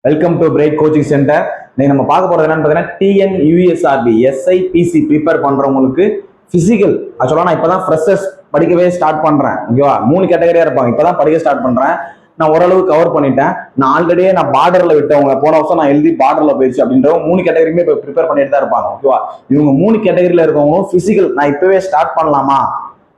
Welcome to Bright coaching centre. இன்னைக்கு நம்ம பார்க்க போறது என்னன்னு பார்த்தீங்கன்னா TNUSRB SIPC ப்ரிப்பேர் பண்றவங்களுக்கு பிசிக்கல். ஆக்சுவலா நான் இப்பதான் ஃப்ரெஷர்ஸ் படிக்கவே ஸ்டார்ட் பண்றேன். ஓகேவா, 3 கேட்டகரியா இருப்பாங்க. இப்பதான் படிக்க ஸ்டார்ட் பண்றேன். நான் ஓரளவு கவர் பண்ணிட்டேன். நான் ஆல்ரெடியே பார்டர்ல விட்டவங்க, போன வருஷம் நான் எழுதி பார்டர்ல போயிடுச்சு அப்படின்றவங்க 3 கேட்டகரியுமே இப்போ ப்ரிப்பேர் பண்ணிட்டு தான் இருப்பாங்க. ஓகேவா, இவங்க 3 கேட்டகரியில இருக்கவங்களும் பிசிக்கல் நான் இப்பவே ஸ்டார்ட் பண்ணலாமா,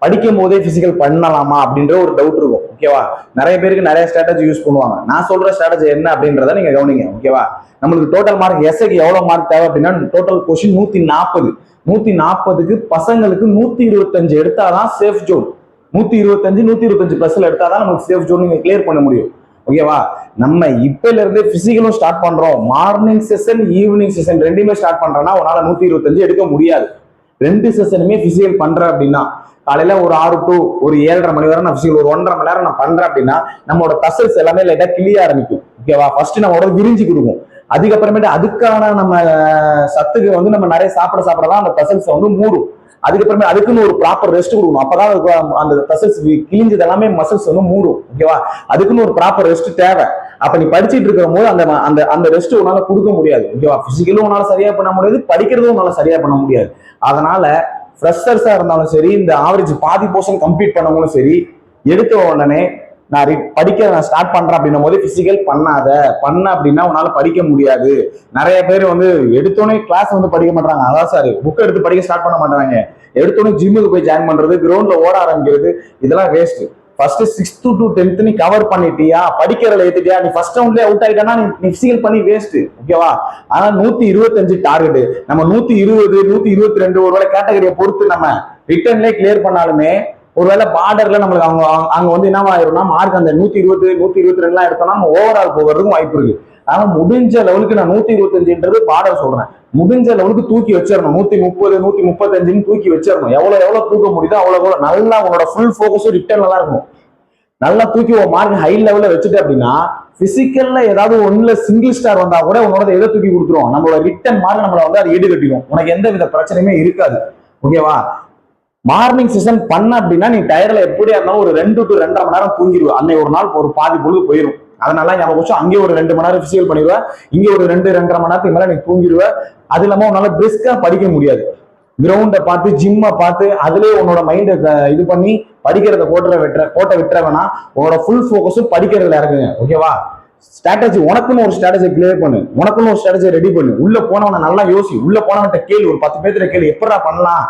படிக்கும் போதே பிசிக்கல் பண்ணலாமா அப்படின்ற ஒரு டவுட் இருக்கும். ஓகேவா, நிறைய பேருக்கு நிறைய ஸ்ட்ராட்டஜி யூஸ் பண்ணுவாங்க. நான் சொல்ற ஸ்ட்ராட்டஜி என்ன அப்படின்றத நீங்க கவனிங்க. ஓகேவா, நம்மளுக்கு டோட்டல் மார்க் எஸ்ஐக்கு எவ்வளவு மார்க் தேவை அப்படின்னா, டோட்டல் கொஸ்டின் 140. 140க்கு பசங்களுக்கு 125 எடுத்தாதான் சேஃப் ஜோன். 125 பிளஸ்ல எடுத்தாதான் நமக்கு சேஃப் ஜோன் நீங்க கிளியர் பண்ண முடியும். ஓகேவா, நம்ம இப்பல இருந்து பிசிக்கலும் ஸ்டார்ட் பண்றோம். மார்னிங் செஷன் ஈவினிங் செஷன் ரெண்டுமே ஸ்டார்ட் பண்றோம்னா உன்னால 125 எடுக்க முடியாது. 2 செஷனுமே பிசிக்கல் பண்ற அப்படின்னா காலையில ஒரு 6 to ஒரு 7:30 மணி வரை நான் பிசிக்கல் ஒரு 1.5 மணி நேரம் நான் பண்றேன் அப்படின்னா நம்மளோட தசல்ஸ் எல்லாமே லைட்டா கிளிய ஆரம்பிக்கும். ஓகேவா, ஃபர்ஸ்ட் நம்மளோட விரிஞ்சு கொடுக்கும். அதுக்கப்புறமேட்டு அதுக்கான நம்ம சத்துக்கு நம்ம நிறைய சாப்பிடதான் அந்த தசல்ஸ் மூடும். அதுக்கப்புறமே அதுக்குன்னு ஒரு ப்ராப்பர் ரெஸ்ட் கொடுக்கணும். அப்பதான் அந்த தசல்ஸ் கிழிஞ்சது எல்லாமே மசில்ஸ் மூடும். ஓகேவா, அதுக்குன்னு ஒரு ப்ராப்பர் ரெஸ்ட் தேவை. அப்ப நீ படிச்சுட்டு இருக்கிற போது அந்த ரெஸ்ட் உன்னால கொடுக்க முடியாது. ஓகேவா, பிசிக்கலும் உன்னால சரியா பண்ண முடியாது, படிக்கிறதும் உன்னால சரியா பண்ண முடியாது. அதனால ஃப்ரெஷர்ஸா இருந்தாலும் சரி, இந்த ஆவரேஜ் பாதி போர்ஷன் கம்ப்ளீட் பண்ணவங்களும் சரி, எடுத்த உடனே நான் படிக்க ஸ்டார்ட் பண்றேன் அப்படின்னும் போது பிசிக்கல் பண்ண அப்படின்னா உன்னால படிக்க முடியாது. நிறைய பேர் எடுத்தோடனே கிளாஸ் படிக்க மாட்டாங்க. அதான் சார் புக் எடுத்து படிக்க ஸ்டார்ட் பண்ண மாட்டாங்க. எடுத்தோடனே ஜிம்முக்கு போய் ஜாயின் பண்றது, கிரவுண்ட்ல ஓட ஆரம்பிக்கிறது, இதெல்லாம் waste. First 6th to 10th நீ கவர் பண்ணிட்டியா, படிக்கிறதுல ஏத்திட்டியா, நீ ஃபர்ஸ்ட் ரவுண்ட்லயே அவுட் ஆயிட்டா நீ பிசிக்கல் பண்ணி வேஸ்ட். ஓகேவா, ஆனா 125 டார்கெட். நம்ம 120 122 ஒருவேளை கேட்டகரியை பொறுத்து நம்ம ரிட்டர்ன்லயே கிளியர் பண்ணாலுமே ஒருவேளை பார்டர்ல நம்மளுக்கு அங்க என்னவா ஆயிரும்னா மார்க் அந்த 120 122 எடுத்தோம்னா நம்ம ஓவரால் போகிறதுக்கும் வாய்ப்பு இருக்கு. ஆனா முடிஞ்ச லெவலுக்கு நான் 125ன்றது பார்டர் சொல்றேன், முடிஞ்ச லெவலுக்கு தூக்கி வச்சிடணும். 130 135 தூக்கி வச்சிடணும். எவ்வளவு தூக்க முடியுதோ அவ்வளவு நல்லா உங்களோட ஃபுல் போக்கஸ் ரிட்டர்ன்ல தான் இருக்கும். நல்லா தூக்கி ஒரு மார்க் ஹை லெவல்ல வச்சுட்டு அப்படின்னா பிசிக்கல்ல ஏதாவது ஒண்ணுல சிங்கிள் ஸ்டார் வந்தா கூட உன்னோட எதை தூக்கி கொடுத்துரும், நம்மளோட ரிட்டர்ன் மார்க் நம்மள அது ஈடு கட்டிடும். உனக்கு எந்த வித பிரச்சனையுமே இருக்காது. ஓகேவா, மார்னிங் செஷன் பண்ண அப்படின்னா நீ டயர்ல எப்படியா இருந்தாலும் ஒரு 2 to 2.5 மணி நேரம் தூங்கிடுவா. அன்னைக்கு ஒரு நாள் ஒரு பாதி பொழுது போயிடும். அதனால ஞாபகம் அங்கே ஒரு 2 மணி நேரம் பிசிக்கல் பண்ணிடுவேன், இங்க ஒரு 2-2.5 மணி நேரத்துக்கு மேல நீ தூங்கிடுவேன். அது இல்லாம உன்னால பிரிஸ்கா படிக்க முடியாது. கிரவுண்டை பார்த்து ஜிம்மை பார்த்து அதுலயே உன்னோட மைண்டை இது பண்ணி படிக்கிறத கோட்டை விட்டுறவேனா, உன்னோட ஃபுல் போக்கஸும் படிக்கிறதுல இறங்குங்க. ஓகேவா, ஸ்ட்ராட்டஜி உனக்குன்னு ஒரு ஸ்ட்ராட்டஜி கிளியர் பண்ணு, உனக்குன்னு ஒரு ஸ்ட்ராட்டஜி ரெடி பண்ணு. உள்ள போனவனை நல்லா யோசி, உள்ள போனவன்கிட்ட கேள்வி, ஒரு 10 பேர்த்துல கேள்வி, எப்படா பண்ணலாம்,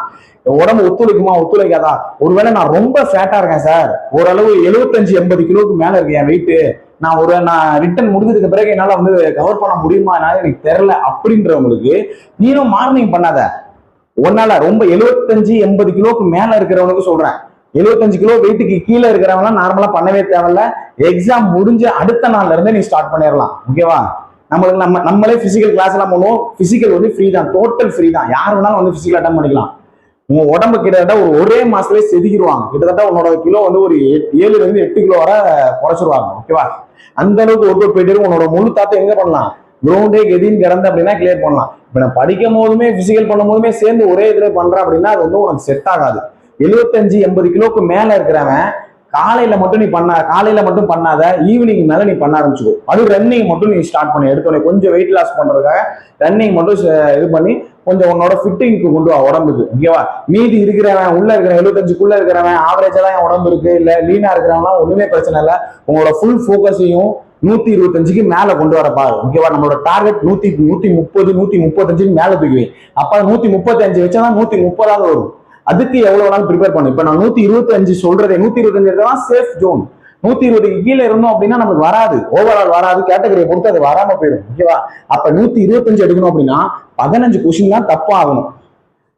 உடம்பு ஒத்துழைக்குமா ஒத்துழைக்காதா. ஒருவேளை நான் ரொம்ப ஃபேட்டா இருக்கேன் சார், ஓரளவு 75-80 கிலோக்கு மேல இருக்கேன் என் வெயிட், நான் ரிட்டர்ன் முடிஞ்சதுக்கு பிறகு என்னால கவர் பண்ண முடியுமா எனக்கு தெரியல அப்படின்றவங்களுக்கு நீனும் மார்னிங் பண்ணாத. உன்னால ரொம்ப 75-80 கிலோக்கு மேல இருக்கிறவனுக்கு சொல்றேன், 75 கிலோ வெயிட்டுக்கு கீழே இருக்கிறவங்க நார்மலா பண்ணவே தேவையில்ல. எக்ஸாம் முடிஞ்ச அடுத்த நாள்ல இருந்து நீ ஸ்டார்ட் பண்ணிடலாம். ஓகேவா, நம்மளே பிசிக்கல் கிளாஸ் எல்லாம் பண்ணுவோம். பிசிக்கல் ஃப்ரீ தான், டோட்டல் ஃப்ரீ தான். யார் வேணாலும் பிசிக்கல் அட்டன் பண்ணிக்கலாம். உங்க உடம்பு கிட்டத்தட்ட ஒரே மாசத்துலயே செதுக்கிடுவாங்க. கிட்டத்தட்ட உன்னோட கிலோ ஒரு 7-8 கிலோ வரை குறைச்சிருவாங்க. ஓகேவா, அந்த அளவுக்கு ஒர்க் அவுட் போயிட்டு உன்னோட முழு தாத்தை எங்க பண்ணலாம், கிரவுண்டே கெதின்னு கிடந்து அப்படின்னா கிளியர் பண்ணலாம். இப்ப நான் படிக்கும் போதுமே பிசிக்கல் பண்ணும் போதுமே சேர்ந்து ஒரே இதுல பண்றேன் அப்படின்னா அது உனக்கு செட் ஆகாது. 75-80 கிலோக்கு மேல இருக்கிறவன் காலையில மட்டும் பண்ணாத, ஈவினிங் மேல நீ பண்ண ஆரம்பிச்சுக்கோ. அது ரன்னிங் மட்டும் நீ ஸ்டார்ட் பண்ணி எடுத்தோடனே கொஞ்சம் வெயிட் லாஸ் பண்றதுக்காக ரன்னிங் மட்டும் இது பண்ணி கொஞ்சம் உன்னோட ஃபிட்டிங்க்கு கொண்டு வா உடம்புக்கு. ஓகேவா, மீதி இருக்கிறவன் உள்ள இருக்கிற 75க்குள்ள இருக்கிறவன் ஆவரேஜா தான் என் உடம்பு இருக்கு, இல்ல லீனா இருக்கிறவங்களாம் ஒண்ணுமே பிரச்சனை இல்லை. உங்களோட ஃபுல் போக்கஸையும் 125க்கு மேல கொண்டு வர பாரு. ஓகேவா, நம்மளோட டார்கெட் 130 135 மேல தூக்குவேன். அப்ப 135 வச்சாதான் 130 வரும். அதுக்கு எவ்வளவு வேணாலும் ப்ரிப்பேர் பண்ணும். இப்ப நான் 125 சொல்றதே 125 சேஃப் ஜோன். 120க்கு கீழே இருந்தோம் அப்படின்னா நமக்கு வராது, ஓவரால் வராது, கேட்டகரியை பொறுத்து அது வராம போயிடும். ஓகேவா, அப்ப 125 எடுக்கணும் அப்படின்னா 15 கொஸ்டின் தான் தப்பா ஆகணும்.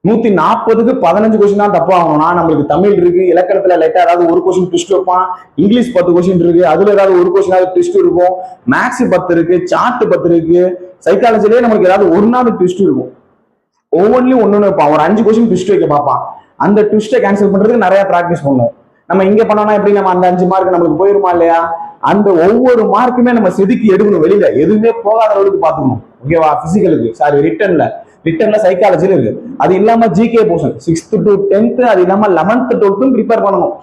140க்கு 15 கொஸ்டின் தான் தப்பா ஆகணும்னா நம்மளுக்கு தமிழ் இருக்கு, இலக்கணத்துல லைட்டா ஏதாவது ஒரு கொஸ்டின் ட்விஸ்ட் வைப்பான், இங்கிலீஷ் 10 கொஸ்டின் இருக்கு, அதுல ஏதாவது ஒரு கொஸ்டின் ட்விஸ்ட் இருக்கும், மேக்ஸ் 10 இருக்கு, சார்ட் 10 இருக்கு, சைக்காலஜிலேயே நமக்கு ஏதாவது ஒரு நாள் ட்விஸ்ட் இருக்கும். ஒவ்வொன்றிலும் ஒண்ணு வைப்பான், ஒரு 5 கொஸ்டின் ட்விஸ்ட் வைக்க பார்ப்பான். அந்த ட்விஸ்ட்டை கேன்சல் பண்றதுக்கு நிறைய ப்ராக்டிஸ் பண்ணுவோம். நம்ம இங்க பண்ணோம்னா எப்படி நம்ம அந்த 5 மார்க் நம்மளுக்கு போயிருமா இல்லையா, அந்த ஒவ்வொரு மார்க்குமே நம்ம செதுக்கி எடுக்கணும். வெளியில எதுவுமே போகாத அளவுக்கு பாத்துக்கணும். ஓகேவா, பிசிக்கலுக்கு ரிட்டர்ன்ல சைக்காலஜில இருக்கு. அது இல்லாம GK portion 6th to 10th, அது இல்லாம 11th 12th ப்ரிப்பேர் பண்ணணும்.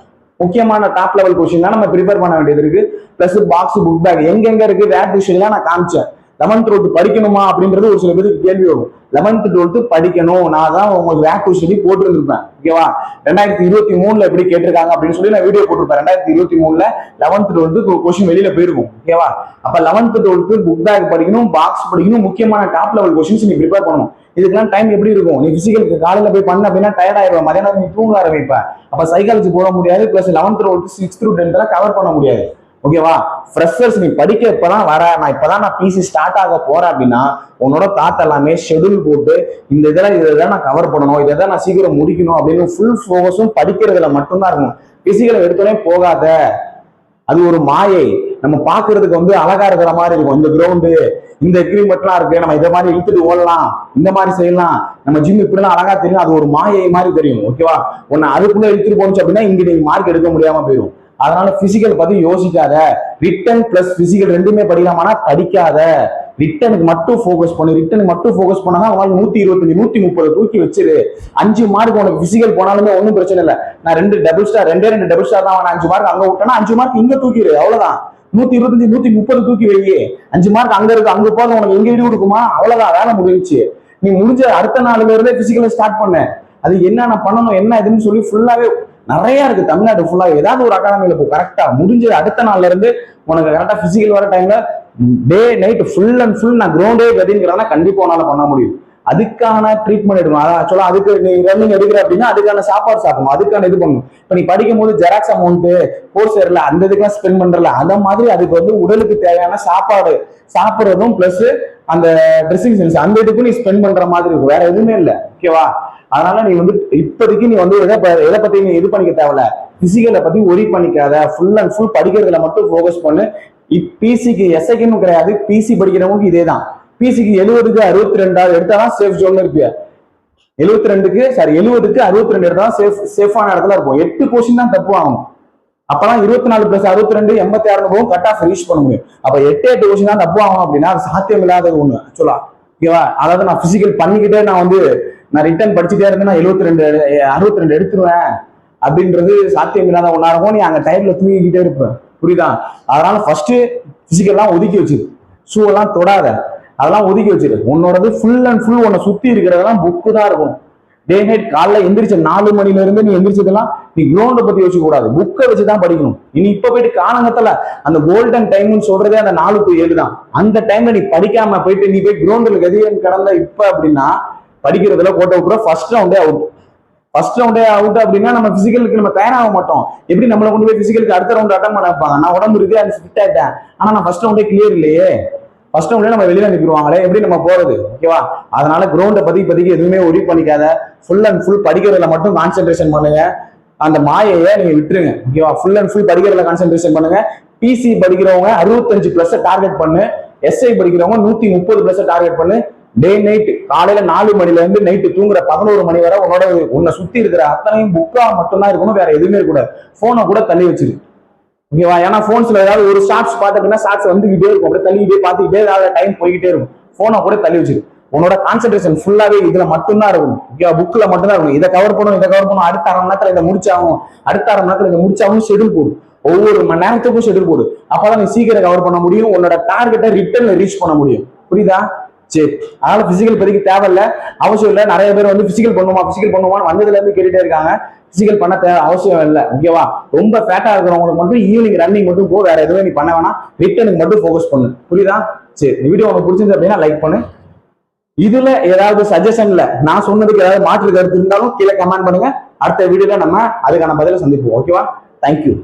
முக்கியமான டாப் லெவல் கொஸ்டின் தான் நம்ம ப்ரிப்பேர் பண்ண வேண்டியது இருக்கு. பிளஸ் பாக்ஸ் புக் பேக் எங்க இருக்கு வேட் விஷயம் நான் காமிச்சேன். 11th 12th படிக்கணுமா அப்படின்றது ஒரு சில பேருக்கு கேள்வி வரும். 11th 12th படிக்கணும், நான் தான் உங்களுக்கு வேக் டு ஸ்டடி போட்டுருந்துருப்பேன். ஓகேவா? 2023ல எப்படி கேட்டிருக்காங்க அப்படின்னு சொல்லி நான் வீடியோ போட்டிருப்பேன். 2023ல 11th 12th கொஸ்டின் வெளியில போயிருக்கும். ஓகேவா? அப்ப 11th 12th புக் பேக் படிக்கணும், பாக்ஸ் படிக்கணும், முக்கியமான டாப் லெவல் கொஸ்டின்ஸ் நீ ப்ரிப்பேர் பண்ணணும். இதுக்கெல்லாம் டைம் எப்படி இருக்கும்? நீ பிசிக்கலுக்கு காலையில போய் பண்ண அப்படின்னா டயர்ட் ஆயிடுவா, மதியானம் நீ தூங்க ஆரம்பிப்ப. அப்ப சைக்காலஜி போட முடியாது, plus 11th 12th 6th to 10th cover பண்ண முடியாது. ஓகேவா? ஃப்ரெஷர்ஸ் நீ படிக்க இப்பதான் வர, நான் இப்பதான் பிசி ஸ்டார்ட் ஆக போறேன் அப்படின்னா உன்னோட தாட் எல்லாமே ஷெடியூல் போட்டு இந்த இதெல்லாம் நான் கவர் பண்ணணும், இதை நான் சீக்கிரம் முடிக்கணும் அப்படின்னு ஃபுல் ஃபோக்கஸும் படிக்கிறதுல மட்டும்தான் இருக்கும். பிசிக்கலை எடுத்தோடனே போகாத, அது ஒரு மாயை. நம்ம பாக்குறதுக்கு வந்து அழகா இருக்கிற மாதிரி இருக்கும். இந்த கிரவுண்டு, இந்த எக்ரிமெண்ட்லாம் இருக்கு, நம்ம இதை மாதிரி இழுத்துட்டு ஓடலாம், இந்த மாதிரி செய்யலாம், நம்ம ஜிம் இப்படிலாம் அழகா தெரியும், அது ஒரு மாயை மாதிரி தெரியும். ஓகேவா? உன்னை அதுக்குள்ள இழுத்துட்டு போனுச்சு அப்படின்னா இங்க நீங்க மார்க் எடுக்க முடியாம போயிடும். அதனால பிசிக்கல் பத்தி யோசிக்காத. ரிட்டன் பிளஸ் பிசிக்கல் ரெண்டுமே படிக்கலாமானா படிக்காத. ரிட்டனுக்கு மட்டும் ஃபோக்கஸ் பண்ணு. ரிட்டனுக்கு மட்டும் ஃபோக்கஸ் பண்ணாதான் உனக்கு 125 130 தூக்கி வச்சிரு. 5 மார்க் உனக்கு பிசிக்கல் போனாலுமே ஒன்றும் பிரச்சனை இல்லை. நான் 2 டபுள் ஸ்டார் தான் 5 மார்க் அங்க விட்டேன்னா 5 மார்க் இங்க தூக்கிடு, அவ்வளவுதான். 125 130 தூக்கி வை. 5 மார்க் அங்க இருக்கு, அங்க போக உனக்கு எங்க வீடு கொடுக்குமா? அவ்வளவுதான், வேலை முடிஞ்சிச்சு. நீ முடிஞ்ச அடுத்த நாள்ல இருந்தே பிசிக்கலை ஸ்டார்ட் பண்ண. அது என்னென்ன பண்ணணும் என்ன இதுன்னு சொல்லி ஃபுல்லாவே நிறைய இருக்கு. தமிழ்நாடு ஃபுல்லா ஏதாவது ஒரு அகாடமியில போ. கரெக்டா முடிஞ்ச அடுத்த நாள்ல இருந்து உனக்கு கரெக்டா பிசிக்கல் வர டைம்ல day night full and full நான் கிரவுண்டே கதிங்கிறதா கண்டிப்பா உன்னால பண்ண முடியும். அதுக்கான ட்ரீட்மெண்ட் எடுக்கணும். அதான் ஆக்சுவலா அதுக்கு நீ ரன்னிங் எடுக்கிற அப்படின்னா அதுக்கான சாப்பாடு சாப்பிடணும், அதுக்கான இது பண்ணணும். இப்ப நீ படிக்கும் போது ஜெராக்ஸ் அமௌண்ட் கோர்ஸ் ஏறல அந்த இதுக்கெல்லாம் ஸ்பெண்ட் பண்றல, அந்த மாதிரி அதுக்கு வந்து உடலுக்கு தேவையான சாப்பாடு சாப்பிடுறதும் பிளஸ் அந்த ட்ரெஸ்ஸிங் சென்ஸ் அந்த இதுக்கும் நீ ஸ்பெண்ட் பண்ற மாதிரி இருக்கும். வேற எதுவுமே இல்லை. ஓகேவா? அதனால நீ வந்து இப்போதைக்கு நீ வந்து எதை பத்தி நீ இது பண்ணிக்க தேவையில்ல. பிசிக்கலை பத்தி ஒரி பண்ணிக்காத. ஃபுல் அண்ட் ஃபுல் படிக்கிறதுல மட்டும் ஃபோக்கஸ் பண்ணு. பிசிக்கு எஸ்ஐக்குன்னு கிடையாது, பிசி படிக்கிறவங்களுக்கு இதே தான். பிசிக்கு 70க்கு 62 எடுத்தாதான் சேஃப் ஜோன்ல இருப்பிய. 70க்கு 62 எடுத்தாதான் சேஃபான இடத்துல இருக்கும். 8 கொஸ்டின் தான் தப்பு ஆகும். அப்பதான் 24 + 62 86 போகும், கட் ஆஃப் ரீச் பண்ண முடியும். அப்ப 8 கொஸ்டின் தான் தப்பு ஆகும் அப்படின்னா அது சாத்தியம் இல்லாத ஒண்ணு ஆக்சுவலா. ஓகேவா? அதாவது நான் பிசிக்கல் பண்ணிக்கிட்டே நான் ரிட்டர்ன் படிச்சுட்டே இருந்தேன்னா 62 எடுத்துருவேன் அப்படின்றது சாத்தியம் இல்லாத ஒன்றா இருக்கும். நீ அங்க டைம்ல தூங்கிக்கிட்டே இருப்ப. புரியுதா? அதனால ஃபர்ஸ்ட் பிசிக்கல்லாம் ஒதுக்கி வச்சிரு. ஷூ எல்லாம் தொடாத, அதெல்லாம் ஒதுக்கி வச்சிரு. உன்னோடது ஃபுல் அண்ட் ஃபுல் உன்னை சுத்தி இருக்கிறதெல்லாம் புக்கு தான் இருக்கும். டே நைட் காலைல எந்திரிச்ச 4 மணில இருந்து நீ எந்திரிச்சதெல்லாம் நீ கிரவுண்டை பத்தி யோசிக்க கூடாது, புக்கை வச்சுதான் படிக்கணும். இனி இப்ப போயிட்டு காலங்கத்துல அந்த கோல்டன் டைம்னு சொல்றதே அந்த 4 to 7 தான். அந்த டைம்ல நீ படிக்காம போயிட்டு நீ போய் கிரவுண்டில் கதியன் கடந்த இப்ப அப்படின்னா படிக்கிறதுல கோட்டை விட்டுற. ஃபர்ஸ்ட் ரவுண்டே அவுட் அப்படின்னா நம்ம பிசிக்கலுக்கு நம்ம தயாராக மாட்டோம். எப்படி நம்மளை கொண்டு போய் பிசிக்கலுக்கு அடுத்த ரவுண்ட் அட்டன் பண்ண வைப்பாங்க? நான் உடம்பு இருக்கு, அது ஃபிட் ஆயிட்டேன், ஆனா நான் ஃபர்ஸ்ட் ரவுண்டே கிளியர் இல்லையே, ஃபர்ஸ்ட் ரவுண்டே நம்ம வெளியில அனுப்பிடுவாங்களே, எப்படி நம்ம போறது? ஓகேவா? அதனால கிரவுண்டை பத்தி இப்போதைக்கு எதுவுமே ஒரி பண்ணிக்காத. ஃபுல் அண்ட் ஃபுல் படிக்கிறதுல மட்டும் கான்சென்ட்ரேஷன் பண்ணுங்க. அந்த மாயையை நீங்க விட்டுருங்க. ஓகேவா? ஃபுல் அண்ட் ஃபுல் படிக்கிறதுல கான்சென்ட்ரேஷன் பண்ணுங்க. பிசி படிக்கிறவங்க 65+ டார்கெட் பண்ணு. எஸ்ஐ படிக்கிறவங்க 130+ டார்கெட் பண்ணு. டே நைட் காலையில 4 மணில இருந்து நைட்டு தூங்குற 11 மணி வரை உன்னை சுத்தி இருக்கிற அத்தனையும் புக்கா மட்டும்தான் இருக்கணும், வேற எதுவுமே இருக்கக்கூடாது. போனை கூட தள்ளி வச்சிரு. ஓகேவா? ஏன்னா போன்ஸ்ல ஏதாவது ஒரு ஷார்ட்ஸ் பார்த்தீங்கன்னா ஷார்ட்ஸ் வந்துகிட்டே இருக்கும், அப்படியே தள்ளிக்கிட்டே பார்த்துக்கிட்டே ஏதாவது டைம் போய்கிட்டே இருக்கும். போனை கூட தள்ளி வச்சிரு. உன்னோட கான்சென்ட்ரேஷன் ஃபுல்லாவே இதுல மட்டும்தான் இருக்கணும். ஓகேவா? புக்ல மட்டும்தான் இருக்கணும். இதை கவர் பண்ணணும், அடுத்த அரை மணி நேரத்துல இதை முடிச்சாகும், அடுத்த அரை மணி நேரத்துல இதை முடிச்சாகும் ஷெடியூல் போடு. ஒவ்வொரு மணி நேரத்துக்கும் ஷெடியூல் போடு. அப்பதான் நீ சீக்கிரம் கவர் பண்ண முடியும், உன்னோட டார்கெட்டை ரிட்டர்ன்ல ரீச் பண்ண முடியும். புரியுதா? சரி, அதனால பிசிக்கல் இப்போதைக்கு தேவையில்ல, அவசியம் இல்லை. நிறைய பேர் வந்து பிசிக்கல் பண்ணுவான்னு வந்ததுல இருந்து கேட்டுட்டே இருக்காங்க. பிசிக்கல் பண்ண அவசியம் இல்லை. ஓகேவா? ரொம்ப ஃபேட்டா இருக்கிறவங்களுக்கு மட்டும் ஈவினிங் ரன்னிங் மட்டும் போ, வேற எதுவுமே நீ பண்ண வேணாம். ரிட்டனுக்கு மட்டும் ஃபோக்கஸ் பண்ணு. புரியுதா? சரி, இந்த வீடியோ உங்களுக்கு பிடிச்சிருந்து அப்படின்னா லைக் பண்ணு. இதுல ஏதாவது சஜஷன்ல நான் சொன்னதுக்கு ஏதாவது மாற்று கருத்து இருந்தாலும் கீழே கமெண்ட் பண்ணுங்க. அடுத்த வீடியோல நம்ம அதுக்கான பதில சந்திப்போம். ஓகேவா? தேங்க்யூ.